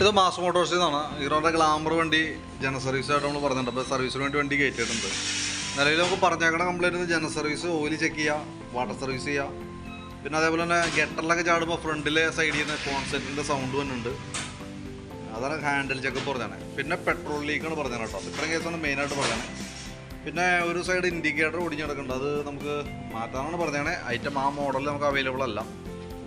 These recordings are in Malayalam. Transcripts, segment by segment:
ഇത് മാസ് മോട്ടോഴ്സിൽ നിന്നാണ്. ഹീറോയുടെ ഗ്ലാമർ വണ്ടി ജന സർവീസായിട്ട് നമ്മൾ പറഞ്ഞിട്ടുണ്ട്. അപ്പോൾ സർവീസിന് വേണ്ടി വണ്ടി കയറ്റിയിട്ടുണ്ട്. നിലവിൽ നമുക്ക് പറഞ്ഞേക്കണ കംപ്ലൈൻറ്റ് ജന സർവീസ്, ഓയിൽ ചെക്ക് ചെയ്യുക, വാട്ടർ സർവീസ് ചെയ്യുക. പിന്നെ അതേപോലെ തന്നെ ഗട്ടറിലൊക്കെ ചാടുമ്പോൾ ഫ്രണ്ടിലെ സൈഡിൽ നിന്ന് കോൺസെൻറ്റിൻ്റെ സൗണ്ട് വന്നിട്ടുണ്ട്. അതാണ് ഹാൻഡിൽ ചെക്കപ്പ് പറഞ്ഞാണ്. പിന്നെ പെട്രോൾ ലീക്കാണ് പറഞ്ഞത് കേട്ടോ. ഇത്രയും കേസാണ് മെയിനായിട്ട് പറഞ്ഞത്. പിന്നെ ഒരു സൈഡ് ഇൻഡിക്കേറ്റർ ഓടിഞ്ഞ് കിടക്കുന്നുണ്ട്. അത് നമുക്ക് മാറ്റാനാണ് പറഞ്ഞത്. ഐറ്റം ആ മോഡലിൽ നമുക്ക് അവൈലബിൾ അല്ല.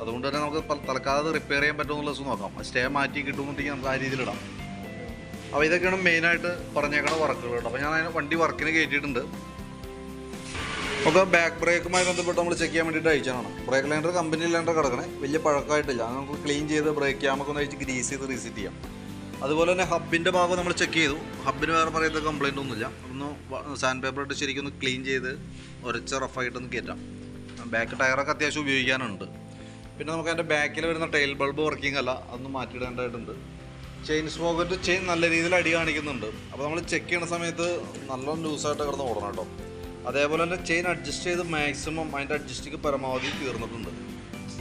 അതുകൊണ്ട് തന്നെ നമുക്ക് തൽക്കാലം അത് റിപ്പയർ ചെയ്യാൻ പറ്റുമെന്നുള്ള ദിവസം നോക്കാം. സ്റ്റേ മാറ്റി കിട്ടുമെന്നുണ്ടെങ്കിൽ നമുക്ക് ആ രീതിയിലിടാം. അപ്പോൾ ഇതൊക്കെയാണ് മെയിനായിട്ട് പറഞ്ഞേക്കണ വർക്കുകൾ കേട്ടോ. അപ്പോൾ ഞാൻ അതിന് വണ്ടി വർക്കിന് കയറ്റിയിട്ടുണ്ട്. നമുക്ക് ബാക്ക് ബ്രേക്കുമായി ബന്ധപ്പെട്ട് നമ്മൾ ചെക്ക് ചെയ്യാൻ വേണ്ടിയിട്ട് അയച്ചാണ്. ബ്രേക്ക് ലൈൻഡർ കമ്പനി ലൈൻഡർ കിടക്കണേ, വലിയ പഴക്കമായിട്ടില്ല. നമുക്ക് ക്ലീൻ ചെയ്ത് ബ്രേക്ക് ക്യാമൊക്കെ ഒന്ന് അയച്ച് ഗ്രീസ് ചെയ്ത് റീസെറ്റ് ചെയ്യാം. അതുപോലെ തന്നെ ഹബിൻ്റെ ഭാഗം നമ്മൾ ചെക്ക് ചെയ്തു. ഹബിന് വേറെ പറയുന്ന കംപ്ലയിൻ്റ് ഒന്നുമില്ല. ഒന്ന് സാൻഡ് പേപ്പർ ഇട്ട് ശരിക്കും ഒന്ന് ക്ലീൻ ചെയ്ത് ഉരച്ച് റഫായിട്ടൊന്ന് കയറ്റാം. ബാക്ക് ടയറൊക്കെ അത്യാവശ്യം ഉപയോഗിക്കാനുണ്ട്. പിന്നെ നമുക്ക് അതിൻ്റെ ബാക്കിൽ വരുന്ന ടൈൽ ബൾബ് വർക്കിംഗ് അല്ല, അതൊന്ന് മാറ്റിയിടേണ്ടതായിട്ടുണ്ട്. ചെയിൻ സ്പോക്കറ്റ് ചെയിൻ നല്ല രീതിയിൽ അടി കാണിക്കുന്നുണ്ട്. അപ്പോൾ നമ്മൾ ചെക്ക് ചെയ്യുന്ന സമയത്ത് നല്ലോണം ലൂസായിട്ട് കിടന്ന് ഓടണം കേട്ടോ. അതേപോലെ തന്നെ ചെയിൻ അഡ്ജസ്റ്റ് ചെയ്ത് മാക്സിമം അതിൻ്റെ അഡ്ജസ്റ്റിക്ക് പരമാവധി തീർന്നിട്ടുണ്ട്.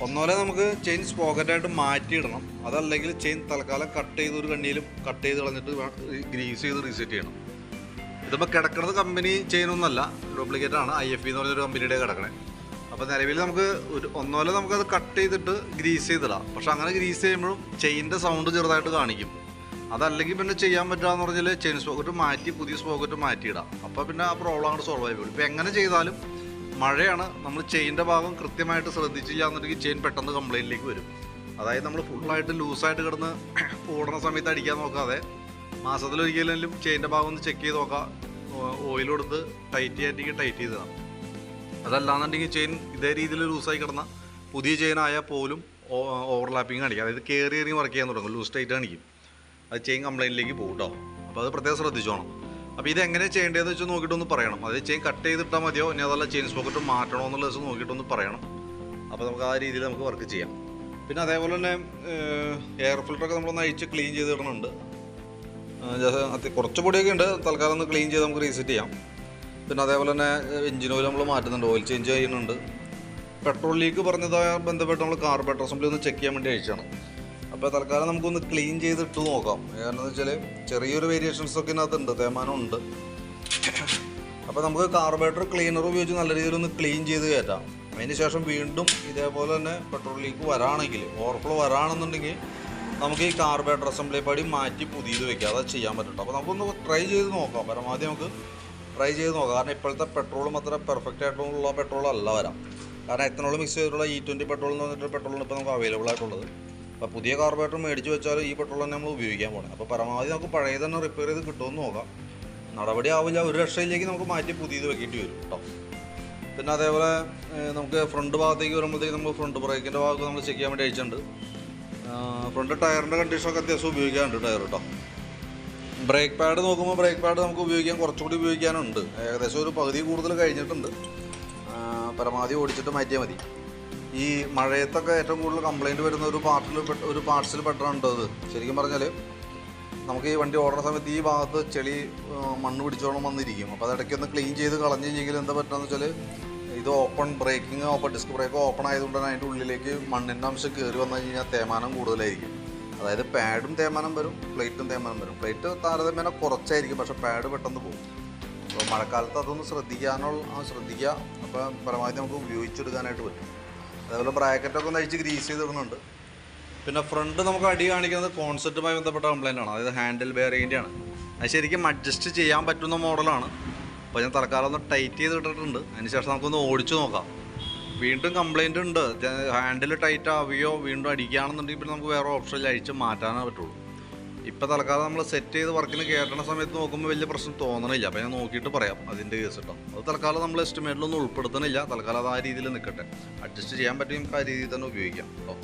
ഒന്നോലെ നമുക്ക് ചെയിൻ സ്പോക്കറ്റായിട്ട് മാറ്റിയിടണം. അതല്ലെങ്കിൽ ചെയിൻ തൽക്കാലം കട്ട് ചെയ്ത് ഒരു കണ്ണിയിലും കട്ട് ചെയ്ത് കളഞ്ഞിട്ട് ഗ്രീസ് ചെയ്ത് റീസെറ്റ് ചെയ്യണം. ഇതിപ്പോൾ കിടക്കുന്നത് കമ്പനി ചെയിനൊന്നുമല്ല, ഡ്യൂപ്ലിക്കേറ്റ് ആണ്. IFE എന്ന് പറഞ്ഞൊരു കമ്പനിയുടെ കിടക്കണേ. അപ്പോൾ നിലവിൽ നമുക്ക് ഒന്നോലെ നമുക്കത് കട്ട് ചെയ്തിട്ട് ഗ്രീസ് ചെയ്തിടാം. പക്ഷെ അങ്ങനെ ഗ്രീസ് ചെയ്യുമ്പോഴും ചെയിൻ്റെ സൗണ്ട് ചെറുതായിട്ട് കാണിക്കും. അതല്ലെങ്കിൽ പിന്നെ ചെയ്യാൻ പറ്റുകയെന്ന് പറഞ്ഞാൽ ചെയിൻ സ്പോക്കറ്റ് മാറ്റി പുതിയ സ്പോക്കറ്റ് മാറ്റിയിടാം. അപ്പോൾ പിന്നെ ആ പ്രോബ്ലം അങ്ങോട്ട് സോൾവ് ആയി പോകും. ഇപ്പോൾ എങ്ങനെ ചെയ്താലും മഴയാണ്, നമ്മൾ ചെയിൻ്റെ ഭാഗം കൃത്യമായിട്ട് ശ്രദ്ധിച്ചില്ല എന്നുണ്ടെങ്കിൽ ചെയിൻ പെട്ടെന്ന് കംപ്ലയിൻറ്റിലേക്ക് വരും. അതായത് നമ്മൾ ഫുള്ളായിട്ട് ലൂസായിട്ട് കിടന്ന് ഓടുന്ന സമയത്ത് അടിക്കാൻ നോക്കാതെ മാസത്തിലൊരിക്കലും ചെയിൻ്റെ ഭാഗം ഒന്ന് ചെക്ക് ചെയ്ത് നോക്കാം. ഓയിൽ കൊടുത്ത് ടൈറ്റ് ചെയ്തതാണ്. അതല്ലാന്നുണ്ടെങ്കിൽ ചെയിൻ ഇതേ രീതിയിൽ ലൂസായി കിടന്ന പുതിയ ചെയിനായാൽ പോലും ഓവർലാപ്പിങ് കാണിക്കും. അതായത് കയറി വർക്ക് ചെയ്യാൻ തുടങ്ങും, ലൂസ് ടൈറ്റ് കാണിക്കും. അത് ചെയിൻ കംപ്ലയിൻറ്റിലേക്ക് പോകും കേട്ടോ. അപ്പോൾ അത് പ്രത്യേകം ശ്രദ്ധിച്ചോണം. അപ്പോൾ ഇതെങ്ങനെ ചെയ്യേണ്ടതെന്ന് വെച്ചാൽ നോക്കിയിട്ടൊന്ന് പറയണം. അതായത് ചെയിൻ കട്ട് ചെയ്തിട്ടാൽ മതിയോ, ഇനി അതല്ല ചെയിൻ സ്പോക്കറ്റ് മാറ്റണോ എന്നുള്ള ദിവസം നോക്കിയിട്ടൊന്ന് പറയണം. അപ്പോൾ നമുക്ക് ആ രീതിയിൽ നമുക്ക് വർക്ക് ചെയ്യാം. പിന്നെ അതേപോലെ തന്നെ എയർ ഫിൽറ്ററൊക്കെ നമ്മളൊന്ന് അഴിച്ച് ക്ലീൻ ചെയ്ത് ഇടുന്നുണ്ട്. കുറച്ച് പൊടിയൊക്കെ ഉണ്ട്, തൽക്കാലം ഒന്ന് ക്ലീൻ ചെയ്ത് നമുക്ക് റീസെറ്റ് ചെയ്യാം. പിന്നെ അതേപോലെ തന്നെ എഞ്ചിൻ ഓയിൽ നമ്മൾ മാറ്റുന്നുണ്ട്, ഓയിൽ ചേഞ്ച് ചെയ്യുന്നുണ്ട്. പെട്രോൾ ലീക്ക് പറഞ്ഞതുമായി ബന്ധപ്പെട്ട് നമ്മൾ കാർബറേറ്റർ അസംബ്ലി ഒന്ന് ചെക്ക് ചെയ്യാൻ വേണ്ടി അയച്ചാണ്. അപ്പോൾ തൽക്കാലം നമുക്കൊന്ന് ക്ലീൻ ചെയ്തിട്ട് നോക്കാം. കാരണം എന്ന് വെച്ചാൽ ചെറിയൊരു വേരിയേഷൻസൊക്കെ ഇതിനകത്തുണ്ട്, തേമാനം ഉണ്ട്. അപ്പോൾ നമുക്ക് കാർബറേറ്റർ ക്ലീനർ ഉപയോഗിച്ച് നല്ല രീതിയിൽ ഒന്ന് ക്ലീൻ ചെയ്ത് കയറ്റാം. അതിന് ശേഷം വീണ്ടും ഇതേപോലെ തന്നെ പെട്രോൾ ലീക്ക് വരാണെങ്കിൽ, ഓവർഫ്ലോ വരാണെന്നുണ്ടെങ്കിൽ നമുക്ക് ഈ കാർബറേറ്റർ അസംബ്ലി പടി മാറ്റി പുതിയത് വെക്കാം. അത് ചെയ്യാൻ പറ്റും. അപ്പോൾ നമുക്കൊന്ന് ട്രൈ ചെയ്ത് നോക്കാം. പരമാവധി നമുക്ക് ട്രൈ ചെയ്ത് നോക്കാം. കാരണം ഇപ്പോഴത്തെ പെട്രോളും അത്ര പെർഫെക്റ്റ് ആയിട്ടുള്ള പെട്രോൾ അല്ല വരാം. കാരണം എത്തനോൾ മിക്സ് ചെയ്തിട്ടുള്ള E20 പെട്രോൾ എന്ന് പറഞ്ഞിട്ട് പെട്രോളാണ് ഇപ്പോൾ നമുക്ക് അവൈലബിൾ ആയിട്ടുള്ളത്. അപ്പോൾ പുതിയ കാർബറേറ്റർ മേടിച്ച് വെച്ചാൽ ഈ പെട്രോൾ തന്നെ നമ്മൾ ഉപയോഗിക്കാൻ പോകണം. അപ്പോൾ പരമാവധി നമുക്ക് പഴയ തന്നെ റിപ്പയർ ചെയ്ത് കിട്ടുമെന്ന് നോക്കാം. നടപടി ആവില്ല, ഒരു രക്ഷയിലേക്ക് നമുക്ക് മാറ്റി പുതിയത് വെക്കേണ്ടി വരും കേട്ടോ. പിന്നെ അതേപോലെ നമുക്ക് ഫ്രണ്ട് ഭാഗത്തേക്ക് വരുമ്പോഴത്തേക്ക് നമുക്ക് ഫ്രണ്ട് ബ്രേക്കിൻ്റെ ഭാഗത്ത് നമ്മൾ ചെക്ക് ചെയ്യാൻ വേണ്ടി അയച്ചിട്ടുണ്ട്. ഫ്രണ്ട് ടയറിൻ്റെ കണ്ടീഷനൊക്കെ അത്യാവശ്യം ഉപയോഗിക്കാനുണ്ട് ടയർ കേട്ടോ. ബ്രേക്ക് പാഡ് നോക്കുമ്പോൾ ബ്രേക്ക് പാഡ് നമുക്ക് ഉപയോഗിക്കാൻ കുറച്ചുകൂടി ഉപയോഗിക്കാനുണ്ട്. ഏകദേശം ഒരു പകുതി കൂടുതൽ കഴിഞ്ഞിട്ടുണ്ട്. പരമാവധി ഓടിച്ചിട്ട് മാറ്റിയാൽ മതി. ഈ മഴയത്തൊക്കെ ഏറ്റവും കൂടുതൽ കംപ്ലയിൻറ്റ് വരുന്ന ഒരു പാർട്സിൽ പെട്ടാണ് അത്. ശരിക്കും പറഞ്ഞാൽ നമുക്ക് ഈ വണ്ടി ഓടുന്ന സമയത്ത് ഈ ഭാഗത്ത് ചെളി മണ്ണ് പിടിച്ചോളം വന്നിരിക്കും. അപ്പോൾ അതിടയ്ക്കൊന്ന് ക്ലീൻ ചെയ്ത് കളഞ്ഞ് കഴിഞ്ഞെങ്കിൽ എന്താ പറ്റുകയെന്ന് വെച്ചാൽ ഇത് ഓപ്പൺ ഡിസ്ക് ബ്രേക്ക് ഓപ്പൺ ആയതുകൊണ്ട് തന്നെ അതിൻ്റെ ഉള്ളിലേക്ക് മണ്ണിൻ്റെ അംശം കയറി വന്നു കഴിഞ്ഞാൽ തേമാനം കൂടുതലായിരിക്കും. അതായത് പാഡും തേമാനം വരും, പ്ലേറ്റും തേമാനം വരും. പ്ലേറ്റ് താരതമ്യേന കുറച്ചായിരിക്കും, പക്ഷേ പാഡ് പെട്ടെന്ന് പോകും. അപ്പോൾ മഴക്കാലത്ത് അതൊന്ന് ശ്രദ്ധിക്കുക. അപ്പോൾ പരമാവധി നമുക്ക് ഉപയോഗിച്ചെടുക്കാനായിട്ട് പറ്റും. അതേപോലെ ബ്രാക്കറ്റൊക്കെ ഒന്ന് അഴിച്ച് ഗ്രീസ് ചെയ്തിടുന്നുണ്ട്. പിന്നെ ഫ്രണ്ട് നമുക്ക് അടി കാണിക്കുന്നത് കോൺസെപ്റ്റുമായി ബന്ധപ്പെട്ട കംപ്ലയിൻ്റ് ആണ്. അതായത് ഹാൻഡിൽ ബെയറിങ്ങിൻ്റെ ആണ്. അത് ശരിക്കും അഡ്ജസ്റ്റ് ചെയ്യാൻ പറ്റുന്ന മോഡലാണ്. അപ്പോൾ ഞാൻ തൽക്കാലം ഒന്ന് ടൈറ്റ് ചെയ്തിട്ടിട്ടുണ്ട്. അതിനുശേഷം നമുക്കൊന്ന് ഓടിച്ച് നോക്കാം. വീണ്ടും കംപ്ലയിൻ്റ് ഉണ്ട്, ഹാൻഡിൽ ടൈറ്റ് ആവുകയോ വീണ്ടും അടിക്കുകയാണെന്നുണ്ടെങ്കിൽ പിന്നെ നമുക്ക് വേറെ ഓപ്ഷനിൽ അഴിച്ച് മാറ്റാനേ പറ്റുള്ളൂ. ഇപ്പോൾ തൽക്കാലം നമ്മൾ സെറ്റ് ചെയ്ത് വർക്കിന് കയറ്റുന്ന സമയത്ത് നോക്കുമ്പോൾ വലിയ പ്രശ്നം തോന്നണില്ല. അപ്പോൾ ഞാൻ നോക്കിയിട്ട് പറയാം അതിൻ്റെ കേസ് കേട്ടോ. അത് തൽക്കാലം നമ്മൾ എസ്റ്റിമേറ്റിലൊന്നും ഉൾപ്പെടുത്തണില്ല. തൽക്കാലം അത് ആ രീതിയിൽ നിൽക്കട്ടെ. അഡ്ജസ്റ്റ് ചെയ്യാൻ പറ്റും, നമുക്ക് ആ രീതിയിൽ തന്നെ ഉപയോഗിക്കാം കേട്ടോ.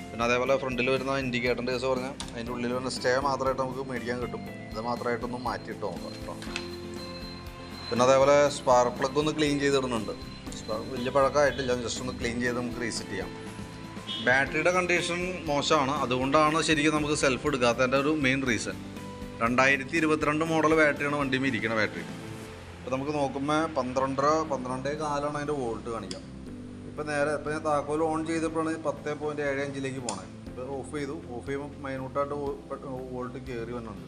പിന്നെ അതേപോലെ ഫ്രണ്ടിൽ വരുന്ന ഇൻഡിക്കേറ്ററിൻ്റെ കേസ് പറഞ്ഞാൽ അതിൻ്റെ ഉള്ളിൽ വരുന്ന സ്റ്റേ മാത്രമായിട്ട് നമുക്ക് മേടിക്കാൻ കിട്ടും. ഇത് മാത്രമായിട്ടൊന്നും മാറ്റിയിട്ട് നോക്കാം കേട്ടോ. പിന്നെ അതേപോലെ സ്പാർക്ക് പ്ലഗ് ഒന്ന് ക്ലീൻ ചെയ്തിടുന്നുണ്ട്. വലിയ പഴക്കമായിട്ടില്ല, ജസ്റ്റ് ഒന്ന് ക്ലീൻ ചെയ്ത് നമുക്ക് റീസെറ്റ് ചെയ്യാം. ബാറ്ററിയുടെ കണ്ടീഷൻ മോശമാണ്, അതുകൊണ്ടാണ് ശരിക്കും നമുക്ക് സെൽഫ് എടുക്കാത്തതിൻ്റെ ഒരു മെയിൻ റീസൺ. 2022 മോഡൽ ബാറ്ററിയാണ് വണ്ടിയിൽ ഇരിക്കുന്ന ബാറ്ററി. ഇപ്പോൾ നമുക്ക് നോക്കുമ്പോൾ 12.4 അതിൻ്റെ വോൾട്ട് കാണിക്കാം. ഇപ്പോൾ ഞാൻ താക്കോൽ ഓൺ ചെയ്തപ്പോഴാണ് 10.75 പോണത്. ഇപ്പോൾ ഓഫ് ചെയ്തു. ഓഫ് ചെയ്യുമ്പോൾ മൈന്യൂട്ടായിട്ട് വോൾട്ട് കയറി വന്നുണ്ട്.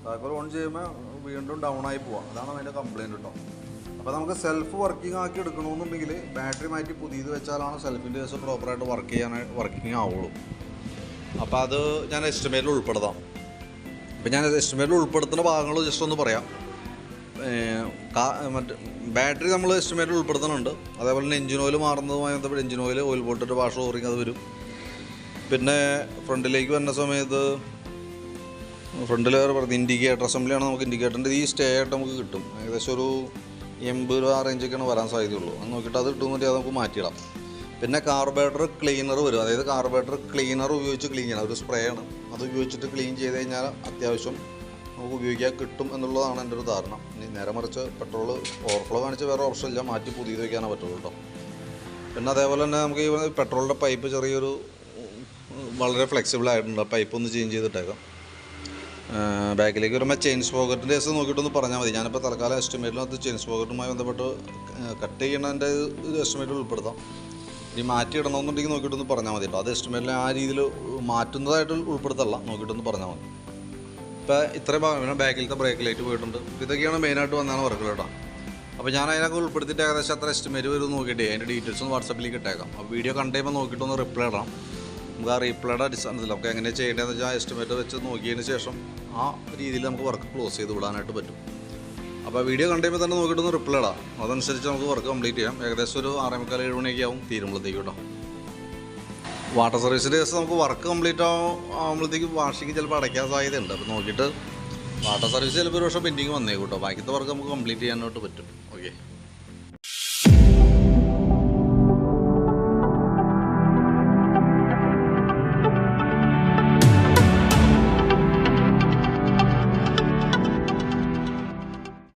താക്കോൽ ഓൺ ചെയ്യുമ്പോൾ വീണ്ടും ഡൗൺ ആയി പോവാം. അതാണ് അതിൻ്റെ കംപ്ലയിൻറ്റ് കേട്ടോ. അപ്പോൾ നമുക്ക് സെൽഫ് വർക്കിംഗ് ആക്കി എടുക്കണമെന്നുണ്ടെങ്കിൽ ബാറ്ററി മാറ്റി പുതിയത് വെച്ചാലാണ് സെൽഫിൻ്റെ കേസ് പ്രോപ്പറായിട്ട് വർക്കിംഗ് ആവുള്ളൂ. അപ്പോൾ അത് ഞാൻ എസ്റ്റിമേറ്റിൽ ഉൾപ്പെടുത്താം. അപ്പോൾ ഞാൻ എസ്റ്റിമേറ്റിൽ ഉൾപ്പെടുത്തുന്ന ഭാഗങ്ങൾ ജസ്റ്റ് ഒന്ന് പറയാം. മറ്റ് ബാറ്ററി നമ്മൾ എസ്റ്റിമേറ്റിൽ ഉൾപ്പെടുത്തുന്നുണ്ട്. അതേപോലെ തന്നെ എഞ്ചിൻ ഓയിൽ മാറുന്നതുമായി ബന്ധപ്പെട്ട് എഞ്ചിൻ ഓയിൽ പോയിട്ടൊരു വാഷ് ഓറിങ് അത് വരും. പിന്നെ ഫ്രണ്ടിലേക്ക് വരുന്ന സമയത്ത് ഫ്രണ്ടിൽ പറഞ്ഞ ഇൻഡിക്കേറ്റർ അസംബ്ലിയാണ്. നമുക്ക് ഇൻഡിക്കേറ്ററിൻ്റെ ഈ സ്റ്റേ ആയിട്ട് നമുക്ക് കിട്ടും. ഏകദേശം ഒരു 80 രൂപ റേഞ്ചൊക്കെയാണ് വരാൻ സാധ്യതയുള്ളൂ. അത് നോക്കിയിട്ട് അത് കിട്ടുമെന്നിട്ട് അത് നമുക്ക് മാറ്റിയിടാം. പിന്നെ കാർബറേറ്റർ ക്ലീനർ വരും. അതായത് കാർബറേറ്റർ ക്ലീനർ ഉപയോഗിച്ച് ക്ലീൻ ചെയ്യണം. ഒരു സ്പ്രേ ആണ്. അത് ഉപയോഗിച്ചിട്ട് ക്ലീൻ ചെയ്ത് കഴിഞ്ഞാൽ അത്യാവശ്യം നമുക്ക് ഉപയോഗിക്കാൻ കിട്ടും എന്നുള്ളതാണ് എൻ്റെ ഒരു ധാരണ. ഇനി നേരെ മറിച്ച് പെട്രോൾ ഓവർഫ്ലോ കാണിച്ച് വേറെ ഓപ്ഷൻ ഇല്ല, മാറ്റി പുതിയത് വയ്ക്കാനേ പറ്റുള്ളൂ കേട്ടോ. പിന്നെ അതേപോലെ തന്നെ നമുക്ക് ഈ പെട്രോളിൻ്റെ പൈപ്പ് ചെറിയൊരു വളരെ ഫ്ലെക്സിബിൾ ആയിട്ടുണ്ട്. പൈപ്പ് ഒന്ന് ചേഞ്ച് ചെയ്തിട്ടേക്കാം. ബാക്കിലേക്ക് വരുമ്പോൾ ചെയിൻ സ്പോക്കറ്റിൻ്റെ കേസ് നോക്കിയിട്ടൊന്ന് പറഞ്ഞാൽ മതി. ഞാനിപ്പോൾ തൽക്കാലം എസ്റ്റിമേറ്റിനകത്ത് ചെയിൻ സ്പോക്കറ്റുമായി ബന്ധപ്പെട്ട് കട്ട് ചെയ്യണതിൻ്റെ ഒരു എസ്റ്റിമേറ്റിൽ ഉൾപ്പെടുത്താം. ഇനി മാറ്റിയിടണമെന്നുണ്ടെങ്കിൽ നോക്കിയിട്ടൊന്ന് പറഞ്ഞാൽ മതി കേട്ടോ. അത് എസ്റ്റിമേറ്റിൽ ആ രീതിയിൽ മാറ്റുന്നതായിട്ട് ഉൾപ്പെടുത്തല്ല, നോക്കിയിട്ടൊന്ന് പറഞ്ഞാൽ മതി. ഇപ്പോൾ ഇത്രയും ഭാഗം പിന്നെ ബാക്കിലത്തെ ബ്രേക്ക് ലൈറ്റ് പോയിട്ടുണ്ട്. ഇതൊക്കെയാണ് മെയിനായിട്ട് വന്നാണ് വർക്കുകൾ കേട്ടോ. അപ്പോൾ ഞാൻ അതിനൊക്കെ ഉൾപ്പെടുത്തിയിട്ട് ഏകദേശം അത്ര എസ്റ്റിമേറ്റ് വരും നോക്കിയിട്ട് അതിൻ്റെ ഡീറ്റെയിൽസ് ഒന്ന് വാട്സപ്പിലേക്ക് ഇട്ടേക്കാം. അപ്പോൾ വീഡിയോ കണ്ടുകഴിയുമ്പോൾ നോക്കിയിട്ടൊന്ന് റിപ്ലൈ ഇടാം. നമുക്ക് ആ റിപ്ലൈയുടെ അടിസ്ഥാനത്തിൽ നമുക്ക് എങ്ങനെ ചെയ്യേണ്ടതെന്ന് വെച്ചാൽ ആ എസ്റ്റിമേറ്റ് വെച്ച് നോക്കിയതിന് ശേഷം ആ രീതിയിൽ നമുക്ക് വർക്ക് ക്ലോസ് ചെയ്ത് വിടാനായിട്ട് പറ്റും. അപ്പോൾ വീഡിയോ കണ്ടുകഴിയുമ്പോൾ തന്നെ നോക്കിയിട്ടൊന്ന് റിപ്ലൈ ഇടാം. അതനുസരിച്ച് നമുക്ക് വർക്ക് കംപ്ലീറ്റ് ചെയ്യാം. ഏകദേശം ഒരു 6:45-7 മണിയൊക്കെ ആവും തീരുമ്പോഴത്തേക്ക് കേട്ടോ. വാട്ടർ സർവീസിൻ്റെ കേസ് നമുക്ക് വർക്ക് കംപ്ലീറ്റ് ആകുമ്പോഴത്തേക്ക് വാഷിംഗ് ചിലപ്പോൾ അടയ്ക്കാൻ സാധ്യതയുണ്ട്. അപ്പോൾ നോക്കിയിട്ട് വാട്ടർ സർവീസ് ചിലപ്പോൾ ഒരു വർഷം പെൻഡിങ് വന്നേക്കും കേട്ടോ. ബാക്കിത്തെ വർക്ക് നമുക്ക് കംപ്ലീറ്റ് ചെയ്യാനായിട്ട് പറ്റും.